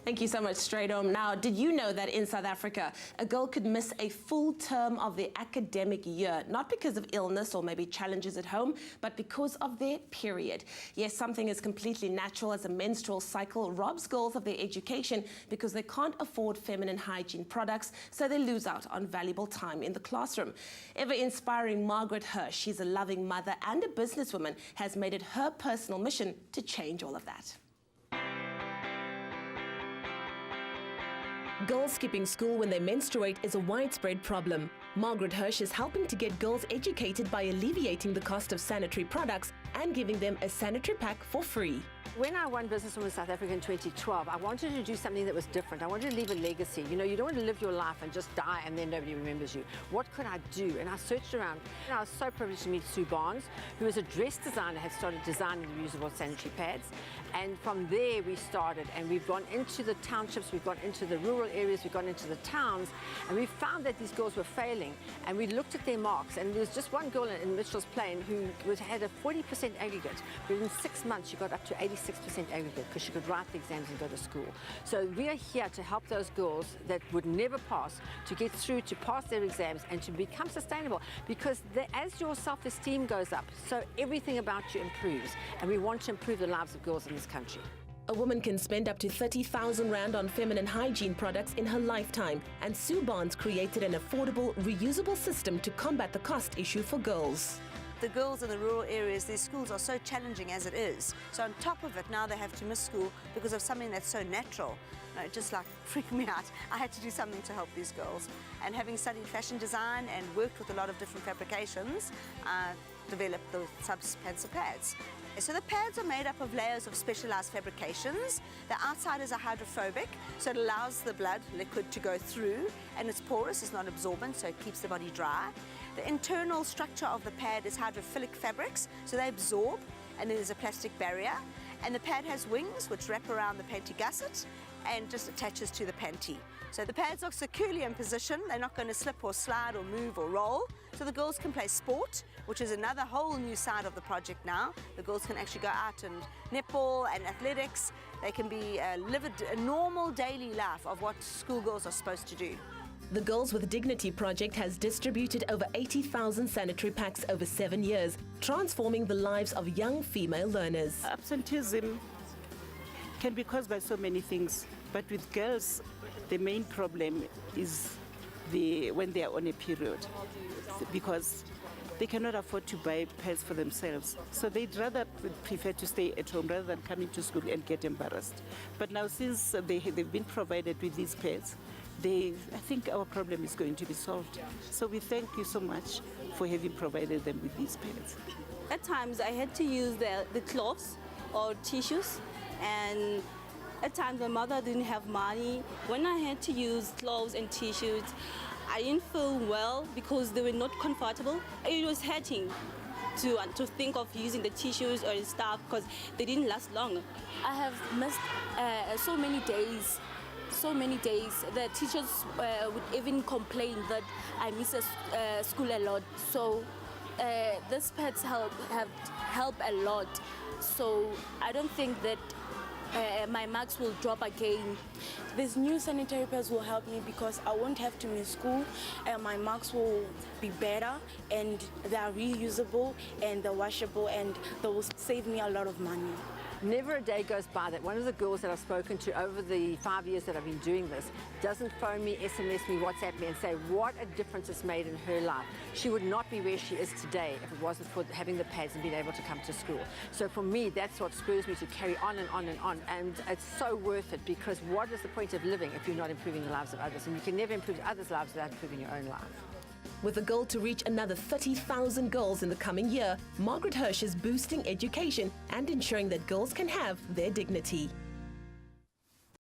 Thank you so much, Straight Home. Now, did you know that in South Africa, a girl could miss a full term of their academic year, not because of illness or maybe challenges at home, but because of their period? Yes, something as completely natural as a menstrual cycle robs girls of their education because they can't afford feminine hygiene products, so they lose out on valuable time in the classroom. Ever-inspiring Margaret Hirschs, she's a loving mother and a businesswoman, has made it her personal mission to change all of that. Girls skipping school when they menstruate is a widespread problem. Margaret Hirschs is helping to get girls educated by alleviating the cost of sanitary products and giving them a sanitary pack for free. When I won Businesswoman South Africa in 2012, I wanted to do something that was different. I wanted to leave a legacy. You know, you don't want to live your life and just die and then nobody remembers you. What could I do? And I searched around. And I was so privileged to meet Sue Barnes, who is a dress designer, had started designing reusable sanitary pads. And from there we started, and we've gone into the townships, we've gone into the rural areas, we've gone into the towns, and we found that these girls were failing. And we looked at their marks, and there was just one girl in Mitchell's Plain who had a 40% aggregate. Within 6 months, she got up to 86% aggregate because she could write the exams and go to school. So we are here to help those girls that would never pass to get through, to pass their exams and to become sustainable, because as your self-esteem goes up, so everything about you improves, and we want to improve the lives of girls in this country. A woman can spend up to 30,000 Rand on feminine hygiene products in her lifetime, and Sue Barnes created an affordable, reusable system to combat the cost issue for girls. The girls in the rural areas, their schools are so challenging as it is. So on top of it, now they have to miss school because of something that's so natural. No, it just like freaked me out. I had to do something to help these girls. And having studied fashion design and worked with a lot of different fabrications, I developed the sub-pencil pads. So the pads are made up of layers of specialized fabrications. The outside is hydrophobic, so it allows the blood liquid to go through, and it's porous, it's not absorbent, so it keeps the body dry. The internal structure of the pad is hydrophilic fabrics, so they absorb, and then there's a plastic barrier. And the pad has wings which wrap around the panty gusset and just attaches to the panty. So the pads are securely in position, they're not going to slip or slide or move or roll. So the girls can play sport, which is another whole new side of the project now. The girls can actually go out and netball and athletics. They can live a normal daily life of what schoolgirls are supposed to do. The Girls with Dignity project has distributed over 80,000 sanitary packs over 7 years, transforming the lives of young female learners. Absenteeism can be caused by so many things, but with girls, the main problem is when they are on a period, because they cannot afford to buy pads for themselves. So they'd rather prefer to stay at home rather than coming to school and get embarrassed. But now, since they've been provided with these pads, I think our problem is going to be solved. So we thank you so much for having provided them with these pads. At times I had to use the cloths or tissues, and at times my mother didn't have money. When I had to use clothes and tissues, I didn't feel well because they were not comfortable. It was hurting to think of using the tissues or stuff because they didn't last long. I have missed so many days. The teachers would even complain that I miss school a lot. So these pads have helped a lot. So I don't think that my marks will drop again. These new sanitary pads will help me because I won't have to miss school, and my marks will be better, and they are reusable and they're washable, and they will save me a lot of money. Never a day goes by that one of the girls that I've spoken to over the 5 years that I've been doing this doesn't phone me, SMS me, WhatsApp me and say what a difference it's made in her life. She would not be where she is today if it wasn't for having the pads and being able to come to school. So for me, that's what spurs me to carry on and on and on. And it's so worth it, because what is the point of living if you're not improving the lives of others? And you can never improve others' lives without improving your own life. With a goal to reach another 30,000 girls in the coming year, Margaret Hirschs is boosting education and ensuring that girls can have their dignity.